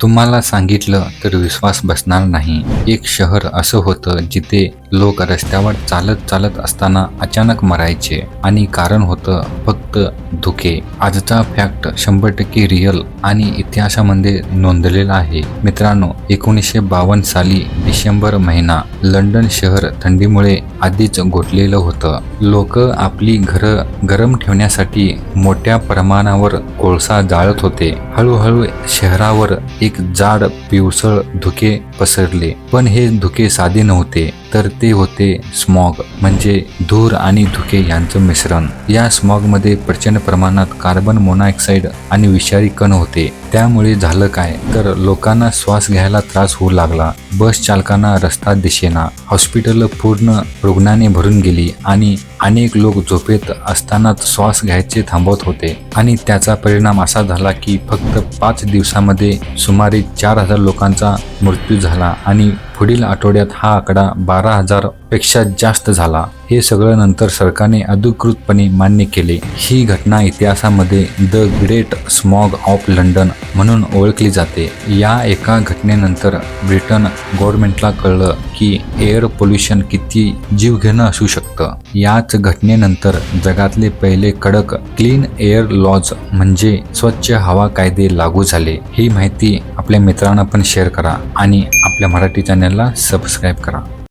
तुम्हाला सांगितलं तर विश्वास बसणार नाही. एक शहर असं होतं जिथे लोक रस्त्यावर चालत चालत असताना अचानक मरायचे आणि कारण होतं फक्त धुके. आजचा फॅक्ट 100% रिअल आणि इतिहासामध्ये नोंदलेला आहे. मित्रांनो, 1952 साली डिसेंबर महिना. लंडन शहर थंडीमुळे आधीच गोठलेलं होतं. लोक आपली घरं गरम ठेवण्यासाठी मोठ्या प्रमाणावर कोळसा जाळत होते. हळूहळू शहरावर एक जाड पिवसळ धुके पसरले. पण हे धुके साधे नव्हते, तर ते होते स्मॉग, म्हणजे धूर आणि धुके यांचं मिश्रण. या स्मॉगमध्ये प्रचंड प्रमाणात कार्बन मोनॉक्साईड आणि विषारी कण होते. त्यामुळे झालं काय, तर लोकांना श्वास घ्यायला त्रास होऊ लागला. बस चालकांना रस्ता दिसेना. हॉस्पिटल पूर्ण रुग्णाने भरून गेली आणि अनेक लोक झोपेत असतानाच श्वास घ्यायचे थांबवत होते. आणि त्याचा परिणाम असा झाला की फक्त 5 दिवसामध्ये सुमारे 4000 लोकांचा मृत्यू झाला आणि पुढील आठवड्यात हा आकडा 12,000 पेक्षा जास्त झाला. हे सगळं नंतर सरकारने अधिकृतपणे मान्य केले. ही घटना इतिहासामध्ये the great smog of London म्हणून ओळखली जाते. या एका घटनेनंतर ब्रिटन गव्हर्नमेंटला कळलं की एअर पोल्युशन किती जीवघेणं असू शकतं. याच घटनेनंतर जगातले पहिले कडक क्लीन एअर लॉज म्हणजे स्वच्छ हवा कायदे लागू झाले. ही माहिती आपल्या मित्रांना पण शेअर करा आणि आपल्या मराठी चॅनलला सबस्क्राईब करा.